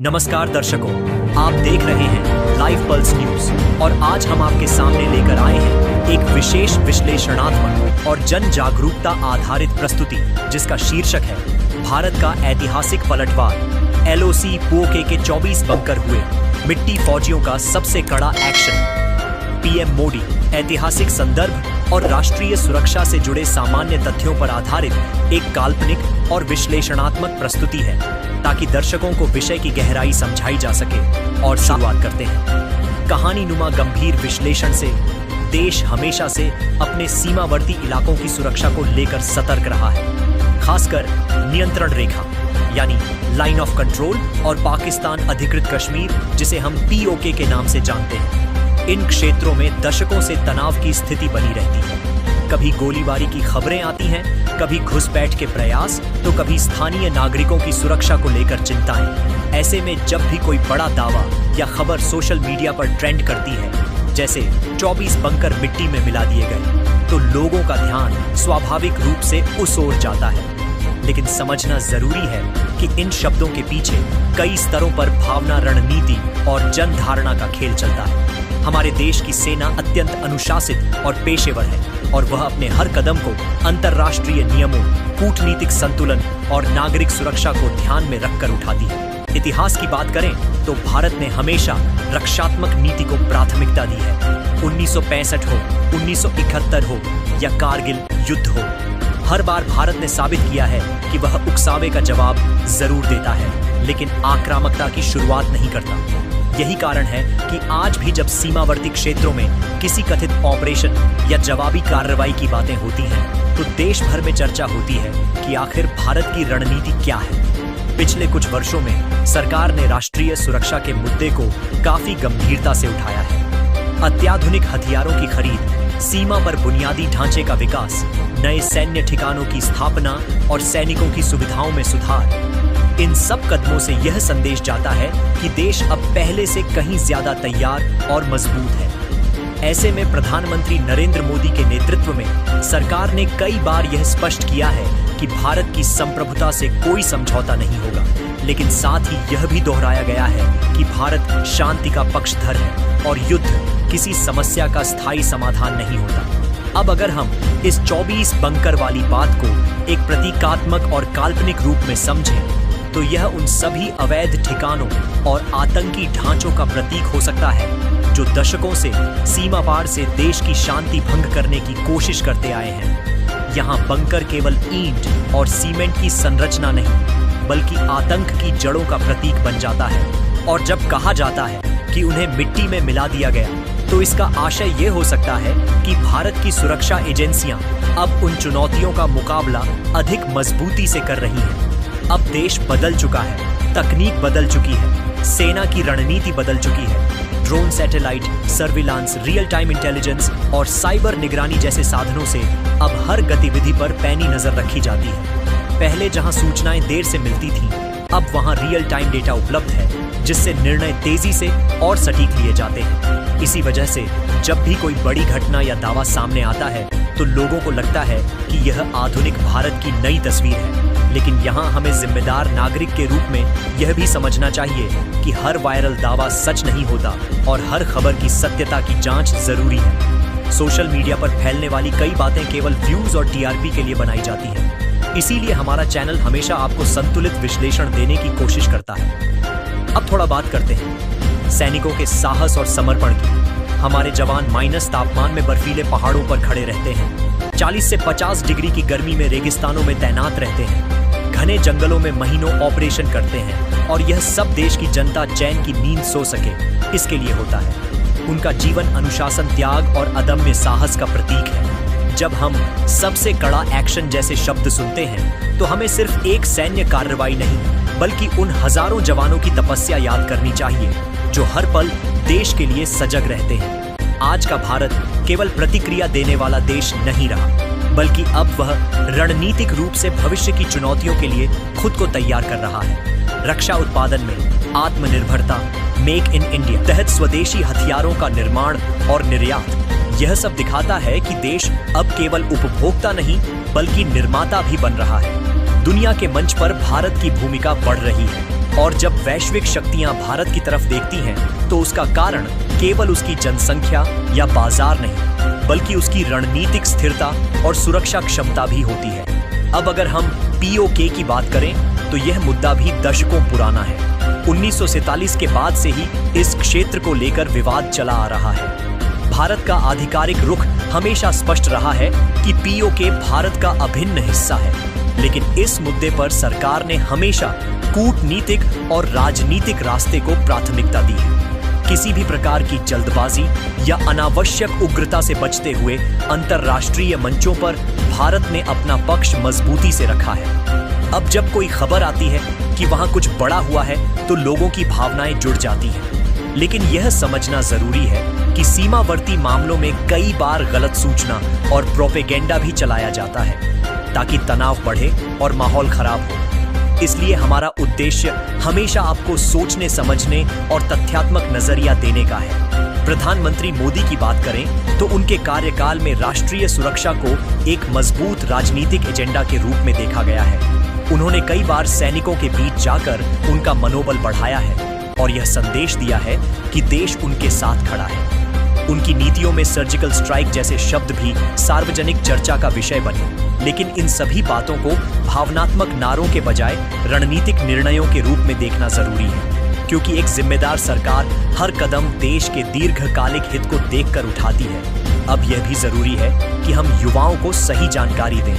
नमस्कार दर्शकों, आप देख रहे हैं लाइव पल्स न्यूज और आज हम आपके सामने लेकर आए हैं एक विशेष विश्लेषणात्मक और जन जागरूकता आधारित प्रस्तुति जिसका शीर्षक है भारत का ऐतिहासिक पलटवार। एलओसी पीओके के 24 बंकर हुए, मिट्टी फौजियों का सबसे कड़ा एक्शन। पीएम मोदी ऐतिहासिक संदर्भ और राष्ट्रीय सुरक्षा से जुड़े सामान्य तथ्यों पर आधारित एक काल्पनिक और विश्लेषणात्मक प्रस्तुति है ताकि दर्शकों को विषय की गहराई समझाई जा सके। और शुरुआत करते हैं कहानी नुमा गंभीर विश्लेषण से। देश हमेशा से अपने सीमावर्ती इलाकों की सुरक्षा को लेकर सतर्क रहा है, खासकर नियंत्रण रेखा यानी लाइन ऑफ कंट्रोल और पाकिस्तान अधिकृत कश्मीर जिसे हम पीओके के नाम से जानते हैं। इन क्षेत्रों में दशकों से तनाव की स्थिति बनी रहती है। कभी गोलीबारी की खबरें आती हैं, कभी घुसपैठ के प्रयास, तो कभी स्थानीय नागरिकों की सुरक्षा को लेकर चिंताएं। ऐसे में जब भी कोई बड़ा दावा या खबर सोशल मीडिया पर ट्रेंड करती है, जैसे 24 बंकर मिट्टी में मिला दिए गए, तो लोगों का ध्यान स्वाभाविक रूप से उस ओर जाता है। लेकिन समझना जरूरी है कि इन शब्दों के पीछे कई स्तरों पर भावना, रणनीति और जन धारणा का खेल चलता है। हमारे देश की सेना अत्यंत अनुशासित और पेशेवर है और वह अपने हर कदम को अंतर्राष्ट्रीय नियमों, कूटनीतिक संतुलन और नागरिक सुरक्षा को ध्यान में रखकर उठाती है। इतिहास की बात करें तो भारत ने हमेशा रक्षात्मक नीति को प्राथमिकता दी है। 1965 हो, 1971 हो या कारगिल युद्ध हो, हर बार भारत ने साबित किया है कि वह उकसावे का जवाब जरूर देता है, लेकिन आक्रामकता की शुरुआत नहीं करता। यही कारण है कि आज भी जब सीमावर्ती क्षेत्रों में किसी कथित ऑपरेशन या जवाबी कार्रवाई की बातें होती हैं, तो देश भर में चर्चा होती है कि आखिर भारत की रणनीति क्या है। पिछले कुछ वर्षों में सरकार ने राष्ट्रीय सुरक्षा के मुद्दे को काफी गंभीरता से उठाया है। अत्याधुनिक हथियारों की खरीद, सीमा पर बुनियादी ढांचे का विकास, नए सैन्य ठिकानों की स्थापना और सैनिकों की सुविधाओं में सुधार, इन सब कदमों से यह संदेश जाता है कि देश अब पहले से कहीं ज्यादा तैयार और मजबूत है। ऐसे में प्रधानमंत्री नरेंद्र मोदी के नेतृत्व में सरकार ने कई बार यह स्पष्ट किया है कि भारत की संप्रभुता से कोई समझौता नहीं होगा, लेकिन साथ ही यह भी दोहराया गया है कि भारत शांति का पक्षधर है और युद्ध किसी समस्या का स्थायी समाधान नहीं होता। अब अगर हम इस 24 बंकर वाली बात को एक प्रतीकात्मक और काल्पनिक रूप में समझें, तो यह उन सभी अवैध ठिकानों और आतंकी ढांचों का प्रतीक हो सकता है जो दशकों से सीमा पार से देश की शांति भंग करने की कोशिश करते आए हैं। यहाँ बंकर केवल ईंट और सीमेंट की संरचना नहीं, बल्कि आतंक की जड़ों का प्रतीक बन जाता है। और जब कहा जाता है कि उन्हें मिट्टी में मिला दिया गया, तो इसका आशय ये हो सकता है कि भारत की सुरक्षा एजेंसियां अब उन चुनौतियों का मुकाबला अधिक मजबूती से कर रही हैं। अब देश बदल चुका है, तकनीक बदल चुकी है, सेना की रणनीति बदल चुकी है। Drone, satellite, surveillance, real time intelligence और साइबर निगरानी जैसे साधनों से अब हर गतिविधि पर पैनी नजर रखी जाती है। पहले जहां सूचनाएं देर से मिलती थीं, अब वहां रियल टाइम डेटा उपलब्ध है, जिससे निर्णय तेजी से और सटीक लिए जाते हैं। इसी वजह से जब भी कोई बड़ी घटना या दावा सामने आता है, तो लोगों को लगता है कि यह आधुनिक भारत की नई तस्वीर है। लेकिन यहाँ हमें जिम्मेदार नागरिक के रूप में यह भी समझना चाहिए कि हर वायरल दावा सच नहीं होता और हर खबर की सत्यता की जांच जरूरी है। सोशल मीडिया पर फैलने वाली कई बातें केवल व्यूज और टीआरपी के लिए बनाई जाती हैं। इसीलिए हमारा चैनल हमेशा आपको संतुलित विश्लेषण देने की कोशिश करता है। अब थोड़ा बात करते हैं सैनिकों के साहस और समर्पण की। हमारे जवान माइनस तापमान में बर्फीले पहाड़ों पर खड़े रहते हैं, 40 से 50 डिग्री की गर्मी में रेगिस्तानों में तैनात रहते हैं, घने जंगलों में महीनों ऑपरेशन करते हैं, और यह सब देश की जनता चैन की नींद सो सके, इसके लिए होता है। उनका जीवन अनुशासन, त्याग और अदम्य साहस का प्रतीक है। जब हम सबसे कड़ा एक्शन जैसे शब्द सुनते हैं, तो हमें सिर्फ एक सैन्य कार्रवाई नहीं, बल्कि उन हजारों जवानों की तपस्या याद करनी चाहिए जो हर पल देश के लिए सजग रहते हैं। आज का भारत केवल प्रतिक्रिया देने वाला देश नहीं रहा, बल्कि अब वह रणनीतिक रूप से भविष्य की चुनौतियों के लिए खुद को तैयार कर रहा है। रक्षा उत्पादन में आत्मनिर्भरता, मेक इन इंडिया तहत स्वदेशी हथियारों का निर्माण और निर्यात, यह सब दिखाता है कि देश अब केवल उपभोक्ता नहीं, बल्कि निर्माता भी बन रहा है। दुनिया के मंच पर भारत की भूमिका बढ़ रही है और जब वैश्विक शक्तियां भारत की तरफ देखती हैं तो उसका कारण केवल उसकी जनसंख्या या बाजार नहीं, बल्कि उसकी रणनीतिक स्थिरता और सुरक्षा क्षमता भी होती है। अब अगर हम पीओके की बात करें तो यह मुद्दा भी दशकों पुराना है। 1947 के बाद से ही इस क्षेत्र को लेकर विवाद चला आ रहा है। भारत का आधिकारिक रुख हमेशा स्पष्ट रहा है कि पीओके भारत का अभिन्न हिस्सा है, लेकिन इस मुद्दे पर सरकार ने हमेशा कूटनीतिक और राजनीतिक रास्ते को प्राथमिकता दी है। किसी भी प्रकार की जल्दबाजी या अनावश्यक उग्रता से बचते हुए अंतर्राष्ट्रीय मंचों पर भारत ने अपना पक्ष मजबूती से रखा है। अब जब कोई खबर आती है कि वहां कुछ बड़ा हुआ है तो लोगों की भावनाएं जुड़ जाती हैं, लेकिन यह समझना जरूरी है कि सीमावर्ती मामलों में कई बार गलत सूचना और प्रोपेगेंडा भी चलाया जाता है ताकि तनाव बढ़े और माहौल खराब हो। इसलिए हमारा उद्देश्य हमेशा आपको सोचने समझने और तथ्यात्मक नजरिया देने का है। प्रधानमंत्री मोदी की बात करें तो उनके कार्यकाल में राष्ट्रीय सुरक्षा को एक मजबूत राजनीतिक एजेंडा के रूप में देखा गया है। उन्होंने कई बार सैनिकों के बीच जाकर उनका मनोबल बढ़ाया है और यह संदेश दिया है कि देश उनके साथ खड़ा है। उनकी नीतियों में सर्जिकल स्ट्राइक जैसे शब्द भी सार्वजनिक चर्चा का विषय बने, लेकिन इन सभी बातों को भावनात्मक नारों के बजाय रणनीतिक निर्णयों के रूप में देखना जरूरी है, क्योंकि एक जिम्मेदार सरकार हर कदम देश के दीर्घकालिक हित को देखकर उठाती है। अब यह भी जरूरी है कि हम युवाओं को सही जानकारी दें,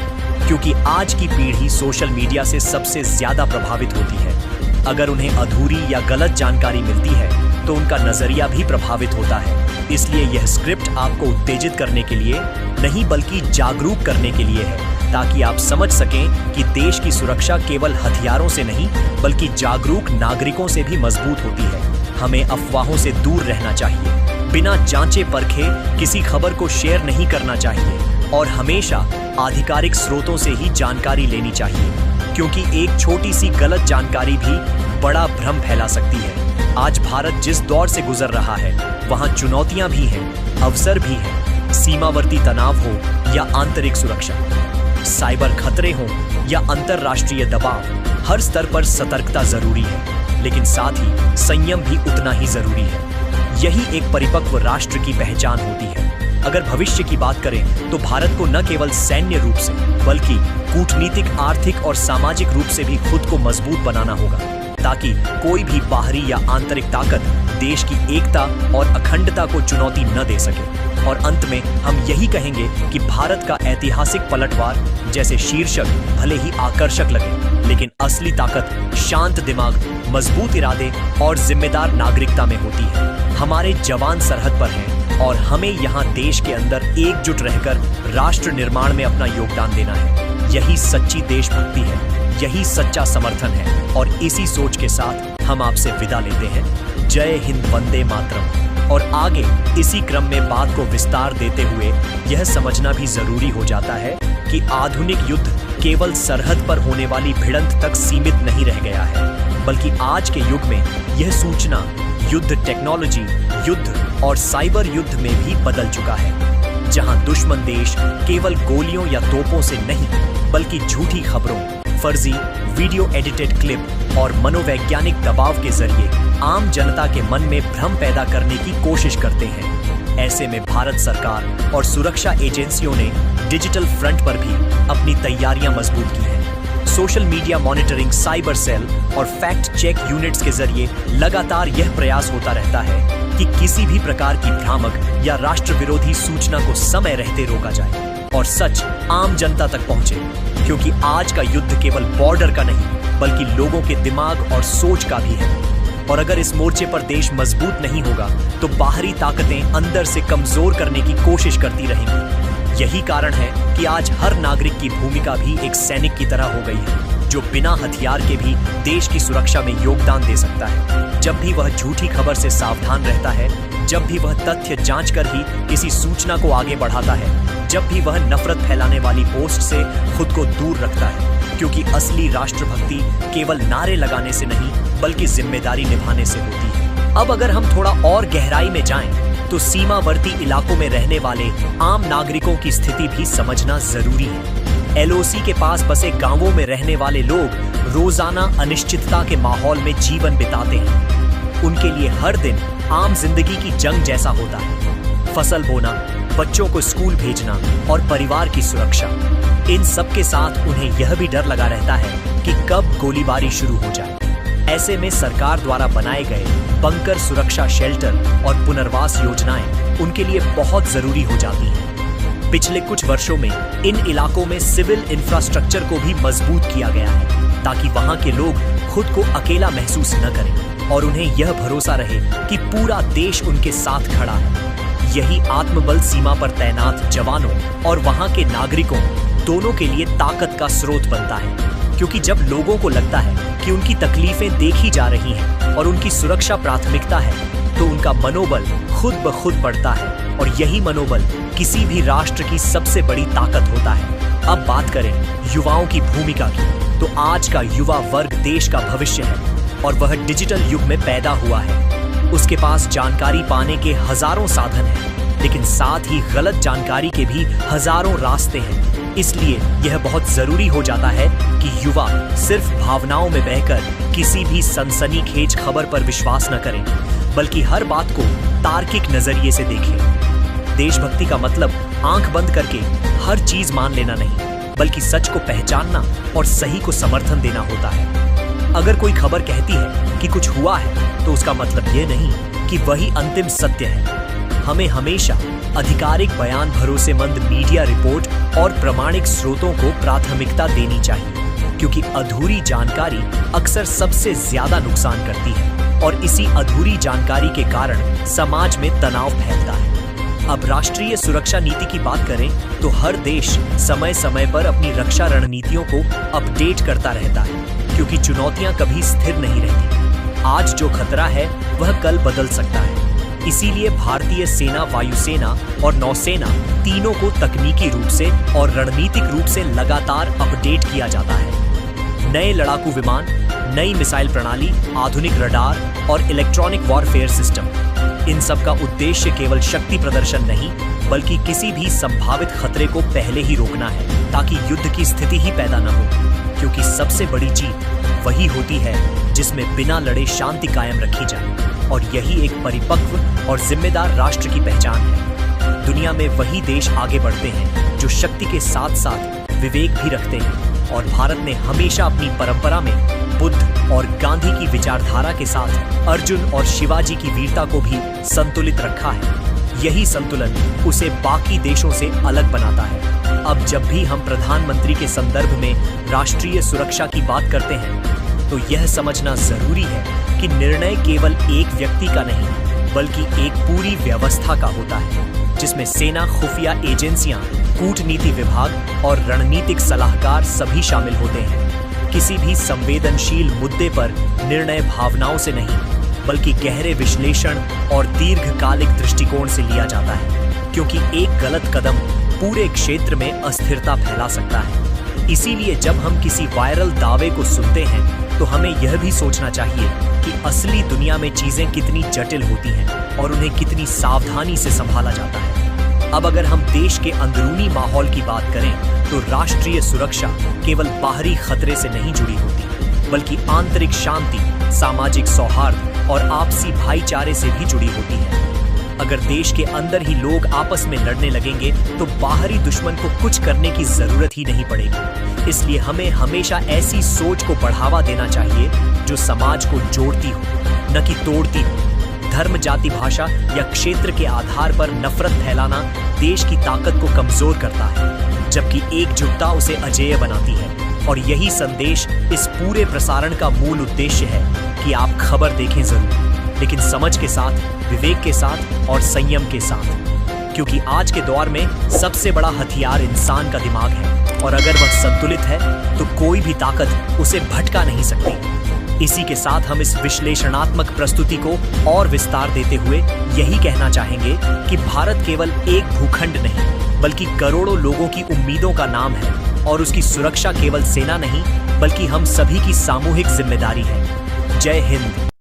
क्योंकि आज की पीढ़ी सोशल मीडिया से सबसे ज्यादा प्रभावित होती है। अगर उन्हें अधूरी या गलत जानकारी मिलती है तो उनका नजरिया भी प्रभावित होता है। इसलिए यह स्क्रिप्ट आपको उत्तेजित करने के लिए नहीं बल्कि जागरूक करने के लिए है, ताकि आप समझ सकें कि देश की सुरक्षा केवल हथियारों से नहीं बल्कि जागरूक नागरिकों से भी मजबूत होती है। हमें अफवाहों से दूर रहना चाहिए, बिना जांचे परखे किसी खबर को शेयर नहीं करना चाहिए और हमेशा आधिकारिक स्रोतों से ही जानकारी लेनी चाहिए, क्योंकि एक छोटी सी गलत जानकारी भी बड़ा भ्रम फैला सकती है। आज भारत जिस दौर से गुजर रहा है वहां चुनौतियां भी हैं, अवसर भी हैं। सीमावर्ती तनाव हो या आंतरिक सुरक्षा, साइबर खतरे हों या अंतरराष्ट्रीय दबाव, हर स्तर पर सतर्कता जरूरी है, लेकिन साथ ही संयम भी उतना ही जरूरी है। यही एक परिपक्व राष्ट्र की पहचान होती है। अगर भविष्य की बात करें तो भारत को न केवल सैन्य रूप से बल्कि कूटनीतिक, आर्थिक और सामाजिक रूप से भी खुद को मजबूत बनाना होगा, ताकि कोई भी बाहरी या आंतरिक ताकत देश की एकता और अखंडता को चुनौती न दे सके। और अंत में हम यही कहेंगे कि भारत का ऐतिहासिक पलटवार जैसे शीर्षक भले ही आकर्षक लगे, लेकिन असली ताकत शांत दिमाग, मजबूत इरादे और जिम्मेदार नागरिकता में होती है। हमारे जवान सरहद पर हैं और हमें यहाँ देश के अंदर एकजुट रहकर राष्ट्र निर्माण में अपना योगदान देना है। यही सच्ची देशभक्ति है, यही सच्चा समर्थन है और इसी सोच के साथ हम आपसे विदा लेते हैं। जय हिंद, वंदे मातरम। और आगे इसी क्रम में बात को विस्तार देते हुए यह समझना भी जरूरी हो जाता है कि आधुनिक युद्ध केवल सरहद पर होने वाली भिड़ंत तक सीमित नहीं रह गया है, बल्कि आज के युग में यह सूचना युद्ध, टेक्नोलॉजी युद्ध और साइबर युद्ध में भी बदल चुका है, जहां दुश्मन देश केवल गोलियों या तोपों से नहीं बल्कि झूठी खबरों, फर्जी वीडियो एडिटेड क्लिप और मनोवैज्ञानिक दबाव के जरिए आम जनता के मन में भ्रम पैदा करने की कोशिश करते हैं। ऐसे में भारत सरकार और सुरक्षा एजेंसियों ने डिजिटल फ्रंट पर भी अपनी तैयारियां मजबूत की हैं। Social media monitoring, cyber cell और फैक्ट चेक यूनिट्स के जरिए लगातार यह प्रयास होता रहता है कि किसी भी प्रकार की भ्रामक या राष्ट्र विरोधी सूचना को समय रहते रोका जाए और सच आम जनता तक पहुंचे, क्योंकि आज का युद्ध केवल बॉर्डर का नहीं बल्कि लोगों के दिमाग और सोच का भी है। और अगर इस मोर्चे पर देश मजबूत नहीं होगा तो बाहरी ताकतें अंदर से कमजोर करने की कोशिश करती रहेंगी। यही कारण है कि आज हर नागरिक की भूमिका भी एक सैनिक की तरह हो गई है, जो बिना हथियार के भी देश की सुरक्षा में योगदान दे सकता है। जब भी वह झूठी खबर से सावधान रहता है, जब भी वह तथ्य जांच कर ही किसी सूचना को आगे बढ़ाता है, जब भी वह नफरत फैलाने वाली पोस्ट से खुद को दूर रखता है, क्योंकि असली राष्ट्रभक्ति केवल नारे लगाने से नहीं बल्कि जिम्मेदारी निभाने से होती है। अब अगर हम थोड़ा और गहराई में जाएं, तो सीमावर्ती इलाकों में रहने वाले आम नागरिकों की स्थिति भी समझना जरूरी है। LOC के पास बसे गांवों में रहने वाले लोग रोजाना अनिश्चितता के माहौल में जीवन बिताते हैं। उनके लिए हर दिन आम जिंदगी की जंग जैसा होता है। फसल बोना, बच्चों को स्कूल भेजना और परिवार की सुरक्षा, इन सब के साथ उन्हें यह भी डर लगा रहता है कि कब गोलीबारी शुरू हो जाए। ऐसे में सरकार द्वारा बनाए गए बंकर सुरक्षा शेल्टर और पुनर्वास योजनाएं उनके लिए बहुत जरूरी हो जाती हैं। पिछले कुछ वर्षों में इन इलाकों में सिविल इंफ्रास्ट्रक्चर को भी मजबूत किया गया है ताकि वहां के लोग खुद को अकेला महसूस न करें और उन्हें यह भरोसा रहे कि पूरा देश उनके साथ खड़ा है। यही आत्मबल सीमा पर तैनात जवानों और वहां के नागरिकों दोनों के लिए ताकत का स्रोत बनता है, क्योंकि जब लोगों को लगता है कि उनकी तकलीफें देखी जा रही हैं और उनकी सुरक्षा प्राथमिकता है, तो उनका मनोबल खुद ब खुद बढ़ता है और यही मनोबल किसी भी राष्ट्र की सबसे बड़ी ताकत होता है। अब बात करें युवाओं की भूमिका की, तो आज का युवा वर्ग देश का भविष्य है और वह डिजिटल युग में पैदा हुआ है। उसके पास जानकारी पाने के हजारों साधन हैं, लेकिन साथ ही गलत जानकारी के भी हजारों रास्ते हैं। इसलिए यह बहुत जरूरी हो जाता है कि युवा सिर्फ भावनाओं में बहकर किसी भी सनसनीखेज खबर पर विश्वास न करें, बल्कि हर बात को तार्किक नजरिए से देखें। देशभक्ति का मतलब आंख बंद करके हर चीज मान लेना नहीं, बल्कि सच को पहचानना और सही को समर्थन देना होता है। अगर कोई खबर कहती है कि कुछ हुआ है, तो उसका मतलब ये नहीं कि वही अंतिम सत्य है। हमें हमेशा आधिकारिक बयान, भरोसेमंद मीडिया रिपोर्ट और प्रामाणिक स्रोतों को प्राथमिकता देनी चाहिए, क्योंकि अधूरी जानकारी अक्सर सबसे ज्यादा नुकसान करती है और इसी अधूरी जानकारी के कारण समाज में तनाव फैलता है। अब राष्ट्रीय सुरक्षा नीति की बात करें तो हर देश समय समय पर अपनी रक्षा रणनीतियों को अपडेट करता रहता है, क्योंकि चुनौतियां कभी स्थिर नहीं रहती। आज जो खतरा है वह कल बदल सकता है। इसीलिए भारतीय सेना, वायुसेना और नौसेना तीनों को तकनीकी रूप से और रणनीतिक रूप से लगातार अपडेट किया जाता है। नए लड़ाकू विमान, नई मिसाइल प्रणाली, आधुनिक रडार और इलेक्ट्रॉनिक वॉरफेयर सिस्टम, इन सब का उद्देश्य केवल शक्ति प्रदर्शन नहीं, बल्कि किसी भी संभावित खतरे को पहले ही रोकना है, ताकि युद्ध की स्थिति ही पैदा न हो। क्योंकि सबसे बड़ी जीत वही होती है जिसमें बिना लड़े शांति कायम रखी जाए, और यही एक परिपक्व और जिम्मेदार राष्ट्र की पहचान है। दुनिया में वही देश आगे बढ़ते हैं जो शक्ति के साथ साथ विवेक भी रखते हैं, और भारत ने हमेशा अपनी परंपरा में बुद्ध और गांधी की विचारधारा के साथ अर्जुन और शिवाजी की वीरता को भी संतुलित रखा है। यही संतुलन उसे बाकी देशों से अलग बनाता है। अब जब भी हम प्रधानमंत्री के संदर्भ में राष्ट्रीय सुरक्षा की बात करते हैं, तो यह समझना जरूरी है कि निर्णय केवल एक व्यक्ति का नहीं, बल्कि एक पूरी व्यवस्था का होता है, जिसमें सेना, खुफिया एजेंसियां, कूटनीति विभाग और रणनीतिक सलाहकार सभी शामिल होते हैं। किसी भी संवेदनशील मुद्दे पर निर्णय भावनाओं से नहीं, बल्कि गहरे विश्लेषण और दीर्घकालिक दृष्टिकोण से लिया जाता है, क्योंकि एक गलत कदम पूरे क्षेत्र में अस्थिरता फैला सकता है। इसीलिए जब हम किसी वायरल दावे को सुनते हैं, तो हमें यह भी सोचना चाहिए कि असली दुनिया में चीजें कितनी जटिल होती हैं और उन्हें कितनी सावधानी से संभाला जाता है। अब अगर हम देश के अंदरूनी माहौल की बात करें, तो राष्ट्रीय सुरक्षा केवल बाहरी खतरे से नहीं जुड़ी होती, बल्कि आंतरिक शांति, सामाजिक सौहार्द और आपसी भाईचारे से भी जुड़ी होती है। अगर देश के अंदर ही लोग आपस में लड़ने लगेंगे, तो बाहरी दुश्मन को कुछ करने की जरूरत ही नहीं पड़ेगी। इसलिए हमें हमेशा ऐसी सोच को बढ़ावा देना चाहिए जो समाज को जोड़ती हो, न कि तोड़ती हो। धर्म, जाति, भाषा या क्षेत्र के आधार पर नफरत फैलाना देश की ताकत को कमजोर करता है, जबकि एकजुटता उसे अजेय बनाती है। और यही संदेश इस पूरे प्रसारण का मूल उद्देश्य है कि आप खबर देखें जरूर, लेकिन समझ के साथ, विवेक के साथ और संयम के साथ, क्योंकि आज के दौर में सबसे बड़ा हथियार इंसान का दिमाग है, और अगर वह संतुलित है तो कोई भी ताकत उसे भटका नहीं सकती। इसी के साथ हम इस विश्लेषणात्मक प्रस्तुति को और विस्तार देते हुए यही कहना चाहेंगे कि भारत केवल एक भूखंड नहीं, बल्कि करोड़ों लोगों की उम्मीदों का नाम है, और उसकी सुरक्षा केवल सेना नहीं, बल्कि हम सभी की सामूहिक जिम्मेदारी है। जय हिंद।